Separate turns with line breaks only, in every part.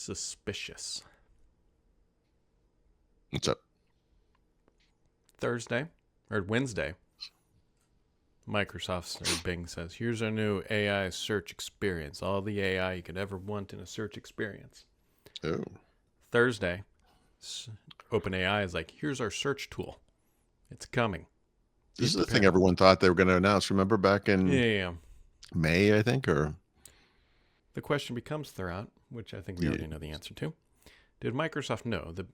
suspicious.
What's up?
Thursday or Wednesday, Microsoft's or Bing says, here's our new AI search experience. All the AI you could ever want in a search experience.
Oh,
Thursday, OpenAI is like, here's our search tool. It's coming.
this is the thing everyone thought they were going to announce. Remember back in
Yeah.
May, I think, or
The question becomes, Thurrott, which I think we already know the answer to. Did Microsoft know that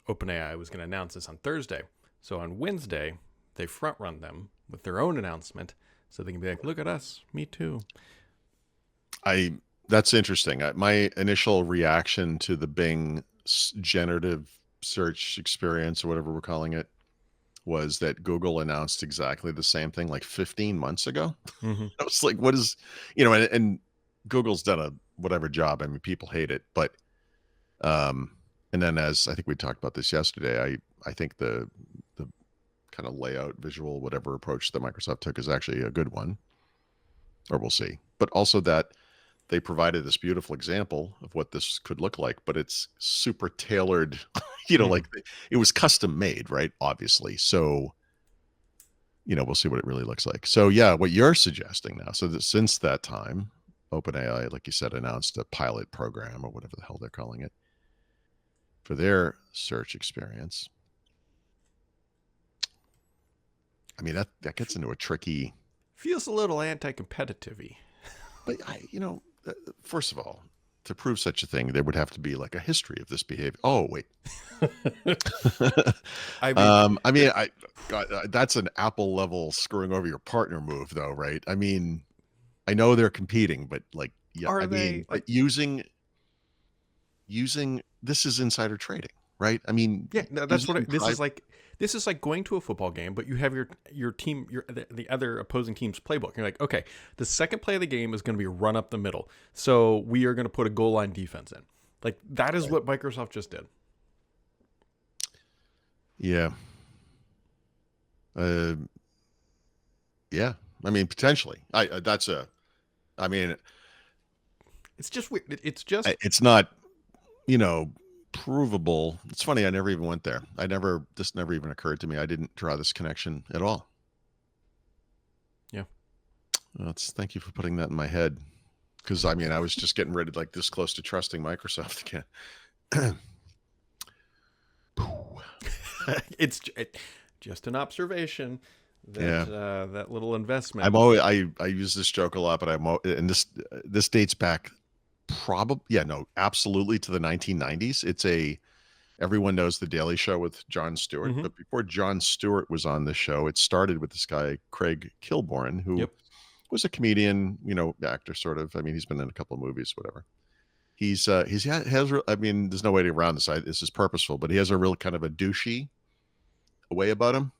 OpenAI was going to announce this on Thursday? So on Wednesday, they front run them with their own announcement so they can be like, look at us, me too.
That's interesting. My initial reaction to the Bing generative search experience, or whatever we're calling it, was that Google announced exactly the same thing like 15 months ago.
Mm-hmm.
I was like, what is, and Google's done a whatever job. I mean, people hate it, but, and then as I think we talked about this yesterday, I think the kind of layout, visual, whatever approach that Microsoft took is actually a good one, or we'll see. But also that they provided this beautiful example of what this could look like, but it's super tailored, like it was custom made, right? Obviously. So, we'll see what it really looks like. So yeah, what you're suggesting now, so that since that time, OpenAI, like you said, announced a pilot program or whatever the hell they're calling it for their search experience. I mean, that gets into a tricky.
Feels a little anti-competitive-y.
But first of all, to prove such a thing, there would have to be like a history of this behavior. Oh wait. That's an Apple level screwing over your partner move, though, right? I mean, I know they're competing, but like, yeah,
Are they
but using this is insider trading, right? I mean,
yeah, no, that's what this is like. This is like going to a football game, but you have your team, the other opposing team's playbook. You're like, okay, the second play of the game is going to be run up the middle, so we are going to put a goal line defense in. Like that is what Microsoft just did.
Yeah. Yeah. I mean, potentially. I mean,
it's just weird. It's
not, provable. It's funny. I never even went there. This never even occurred to me. I didn't draw this connection at all.
Yeah.
Thank you for putting that in my head. Cause I mean, I was just getting ready, like this close to trusting Microsoft again.
It's just an observation that that little investment.
I use this joke a lot, but and this dates back absolutely to the 1990s. Everyone knows the Daily Show with Jon Stewart, but before Jon Stewart was on the show, it started with this guy Craig Kilborn, who was a comedian, actor sort of. I mean, he's been in a couple of movies, whatever. I mean, there's no way to around this. This is purposeful, but he has a real kind of a douchey way about him,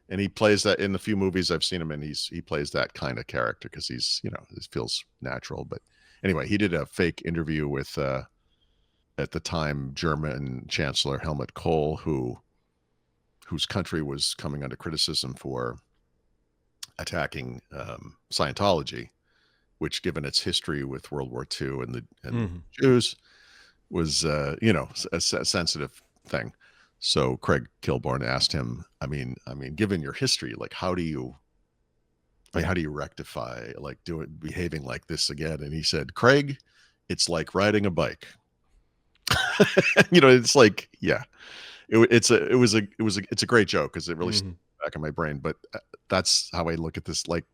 and he plays that in the few movies I've seen him in. He plays that kind of character because he's, it feels natural. But anyway, he did a fake interview with, at the time, German Chancellor Helmut Kohl, whose country was coming under criticism for attacking Scientology, which, given its history with World War II and the Jews, was a sensitive thing. So Craig Kilborn asked him, I mean, given your history, like how do you rectify behaving like this again? And he said, Craig, it's like riding a bike. It's like, yeah, it's a great joke because it really stuck back in my brain. But that's how I look at this. Like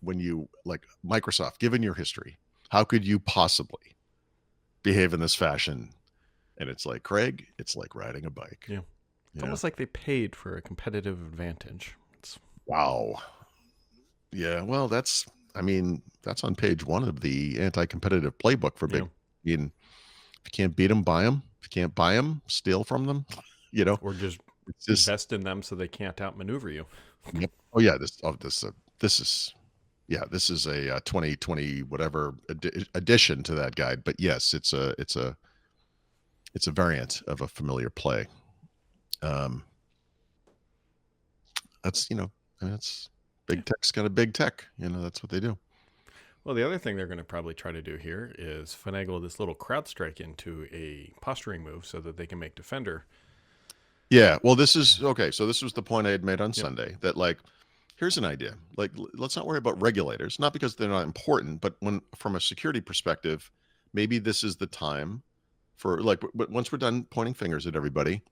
when you like Microsoft, given your history, how could you possibly behave in this fashion? And it's like, Craig, it's like riding a bike.
Yeah. It's almost like they paid for a competitive advantage.
Wow. Yeah. Well, that's on page 1 of the anti-competitive playbook for big. If you can't beat them, buy them. If you can't buy them, steal from them,
or just invest in them so they can't outmaneuver you.
Yep. Oh yeah. This is a 2020 whatever addition to that guide. But yes, it's a variant of a familiar play. That's that's big tech's got a big tech. That's what they do.
Well, the other thing they're going to probably try to do here is finagle this little CrowdStrike into a posturing move so that they can make Defender.
Yeah. Well, this is okay. So this was the point I had made on
Yep.
Sunday that like, here's an idea. Like, let's not worry about regulators, not because they're not important, but when from a security perspective, maybe this is the time for like, but once we're done pointing fingers at everybody,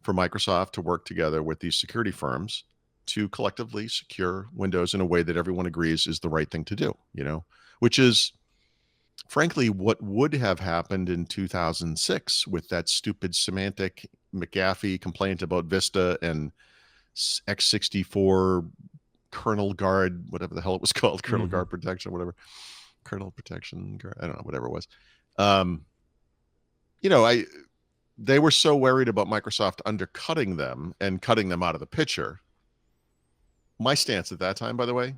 for Microsoft to work together with these security firms to collectively secure Windows in a way that everyone agrees is the right thing to do, you know, which is frankly what would have happened in 2006 with that stupid semantic McAfee complaint about Vista and x64 kernel guard, whatever the hell it was called, kernel guard protection, whatever, kernel protection guard, I don't know, whatever it was. You know, they were so worried about Microsoft undercutting them and cutting them out of the picture. My stance at that time, by the way,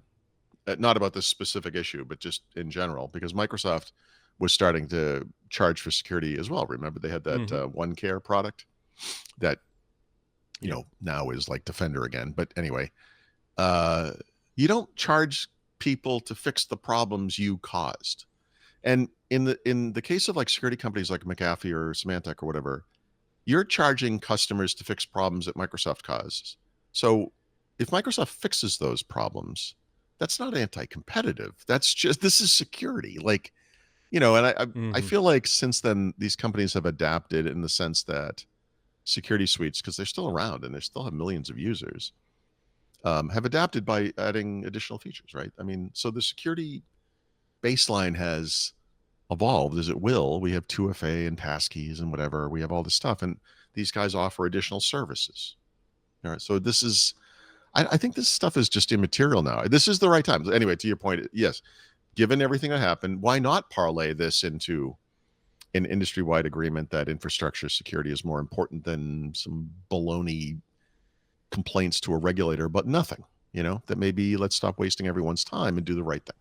not about this specific issue, but just in general, because Microsoft was starting to charge for security as well. Remember, they had that OneCare product that, you know, now is like Defender again. But anyway, you don't charge people to fix the problems you caused. And in the case of like security companies like McAfee or Symantec or whatever, you're charging customers to fix problems that Microsoft causes. So if Microsoft fixes those problems, that's not anti-competitive. That's just, this is security. Like, you know, and I feel like since then, these companies have adapted in the sense that security suites, because they're still around and they still have millions of users, have adapted by adding additional features, right? I mean, so the security baseline has evolved as it will. We have 2FA and passkeys and whatever. We have all this stuff, and these guys offer additional services. All right, so this is, I think this stuff is just immaterial now. This is the right time. Anyway, to your point, yes, given everything that happened, why not parlay this into an industry-wide agreement that infrastructure security is more important than some baloney complaints to a regulator about nothing? You know, that maybe let's stop wasting everyone's time and do the right thing.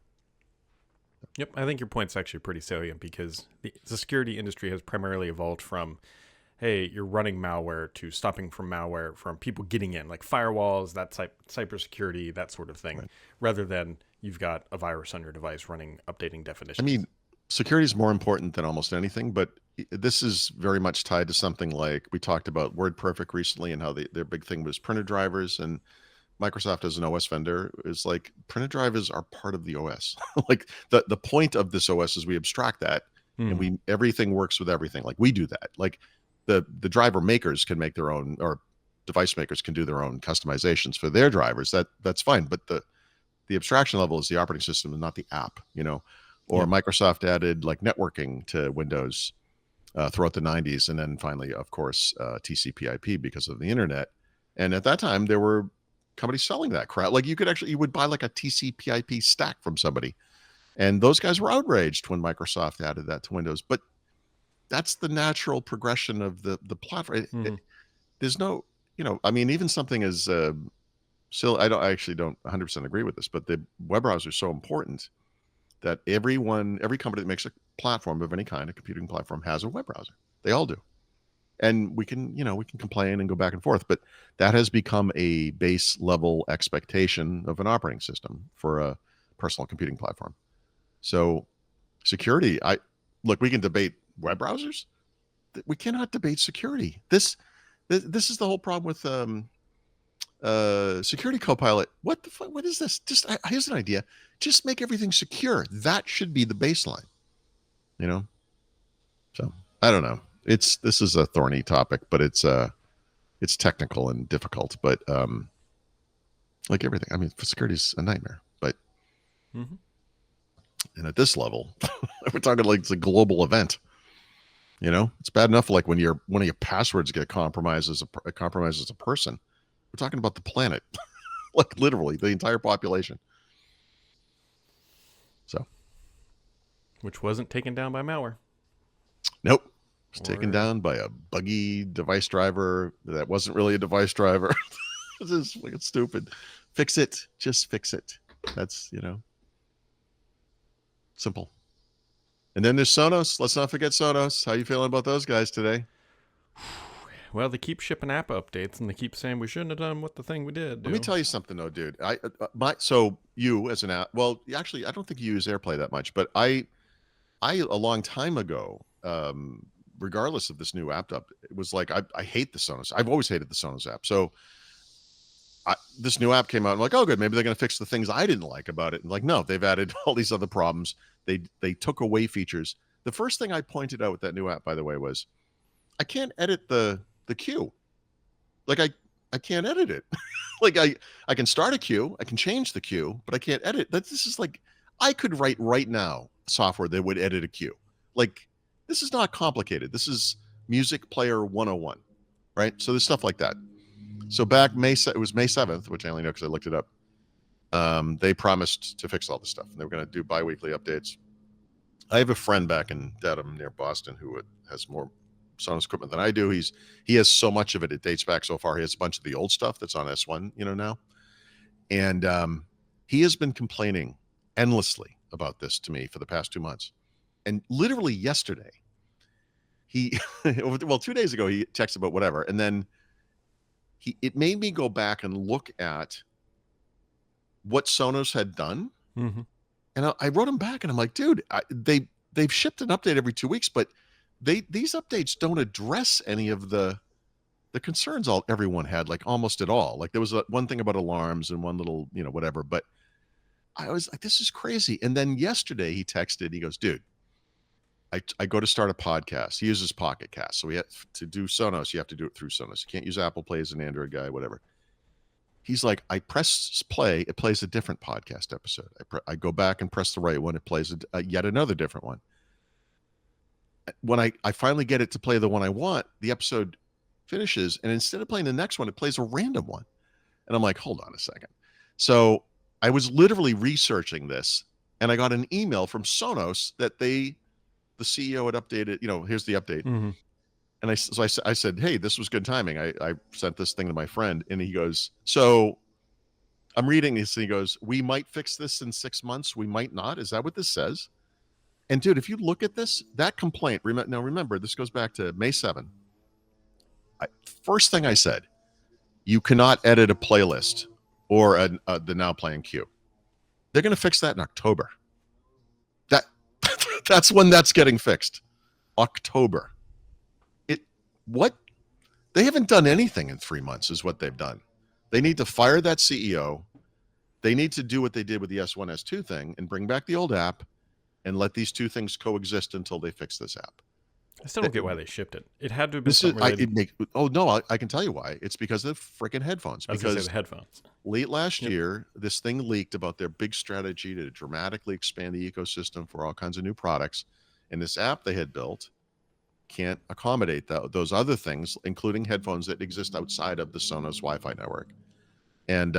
Yep, I think your point's actually pretty salient because the security industry has primarily evolved from, hey, you're running malware to stopping from malware from people getting in, like firewalls, that type, cybersecurity, that sort of thing, rather than you've got a virus on your device running updating definitions.
I mean, security is more important than almost anything, but this is very much tied to something like we talked about WordPerfect recently and how their big thing was printer drivers, and Microsoft as an OS vendor is like printer drivers are part of the OS. Like the point of this OS is we abstract that and everything works with everything. Like we do that. Like the driver makers can make their own, or device makers can do their own customizations for their drivers. That's fine. But the abstraction level is the operating system and not the app, you know. Or Microsoft added like networking to Windows throughout the 90s. And then finally, of course, TCP/IP because of the internet. And at that time, there were companies selling that crap. Like you would buy like a TCP/IP stack from somebody. And those guys were outraged when Microsoft added that to Windows. But that's the natural progression of the platform. There's no, you know, I mean, even something as still, I actually don't 100% agree with this, but the web browser is so important that every company that makes a platform of any kind, a computing platform, has a web browser. They all do. And we can complain and go back and forth, but that has become a base level expectation of an operating system for a personal computing platform. So security, we can debate web browsers. We cannot debate security. This is the whole problem with Security Copilot. What the fuck? What is this? Just here's an idea. Just make everything secure. That should be the baseline. You know. So I don't know. This is a thorny topic, but it's technical and difficult. But like everything, I mean, security is a nightmare. But and at this level, we're talking like it's a global event. You know, it's bad enough like when one of your passwords get compromised as a person. We're talking about the planet, like literally the entire population. So,
which wasn't taken down by malware.
Nope. It was taken down by a buggy device driver that wasn't really a device driver. This is like, it's stupid. Fix it. Just fix it. That's, you know, simple. And then there's Sonos. Let's not forget Sonos. How you feeling about those guys today?
Well, they keep shipping app updates, and they keep saying we shouldn't have done what the thing we did.
Let me tell you something, though, dude. So you as an app, well, actually, I don't think you use AirPlay that much, but I a long time ago, regardless of this new app, it was like I hate the Sonos. I've always hated the Sonos app. So this new app came out. I'm like, oh, good. Maybe they're going to fix the things I didn't like about it. And like, no, they've added all these other problems. They took away features. The first thing I pointed out with that new app, by the way, was I can't edit the queue. Like I can't edit it. Like I can start a queue, I can change the queue, but I can't edit. This is like I could write right now software that would edit a queue. Like this is not complicated. This is music player 101, right? So there's stuff like that. So back it was May 7th, which I only know because I looked it up. They promised to fix all this stuff. They were going to do bi-weekly updates. I have a friend back in Dedham near Boston who has more Sonos equipment than I do. He has so much of it. It dates back so far. He has a bunch of the old stuff that's on S1, now. And he has been complaining endlessly about this to me for the past 2 months. And literally yesterday, 2 days ago, he texted about whatever. And then it made me go back and look at what Sonos had done.
Mm-hmm.
And I wrote him back and I'm like, dude, they've shipped an update every 2 weeks, but these updates don't address any of the concerns everyone had, like almost at all. Like there was one thing about alarms and one little, whatever, but I was like, this is crazy. And then yesterday he texted, he goes, dude, I go to start a podcast. He uses Pocket Cast. So we have to do Sonos. You have to do it through Sonos. You can't use Apple Play as an Android guy, whatever. He's like, I press play. It plays a different podcast episode. I go back and press the right one. It plays yet another different one. When I finally get it to play the one I want, the episode finishes. And instead of playing the next one, it plays a random one. And I'm like, hold on a second. So I was literally researching this. And I got an email from Sonos that the CEO had updated, here's the update.
Mm-hmm.
And I said, hey, this was good timing. I sent this thing to my friend and he goes, so I'm reading this and he goes, we might fix this in 6 months. We might not. Is that what this says? And dude, if you look at this, that complaint, remember, this goes back to May 7th. First thing I said, you cannot edit a playlist or the now playing queue. They're going to fix that in October. That's when that's getting fixed. October. What? They haven't done anything in 3 months is what they've done. They need to fire that CEO. They need to do what they did with the S1, S2 thing and bring back the old app and let these two things coexist until they fix this app.
I still don't get why they shipped it. It had to have been something related.
I can tell you why. It's because of freaking headphones. Because
the headphones.
Late last year, this thing leaked about their big strategy to dramatically expand the ecosystem for all kinds of new products. And this app they had built can't accommodate those other things, including headphones that exist outside of the Sonos Wi-Fi network. And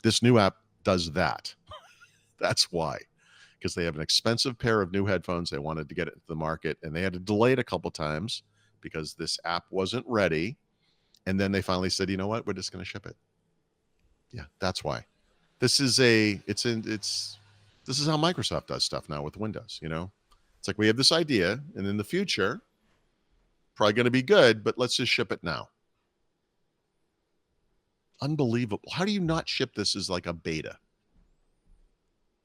this new app does that. That's why. Because they have an expensive pair of new headphones. They wanted to get it to the market, and they had to delay it a couple times because this app wasn't ready. And then they finally said, you know what? We're just going to ship it. Yeah, that's why. This is how Microsoft does stuff now with Windows, It's like we have this idea, and in the future, probably going to be good, but let's just ship it now. Unbelievable. How do you not ship this as like a beta?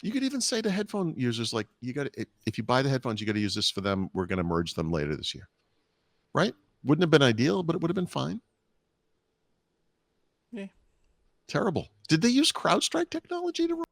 You could even say to headphone users, like, if you buy the headphones, you got to use this for them. We're going to merge them later this year. Right? Wouldn't have been ideal, but it would have been fine.
Yeah.
Terrible. Did they use CrowdStrike technology to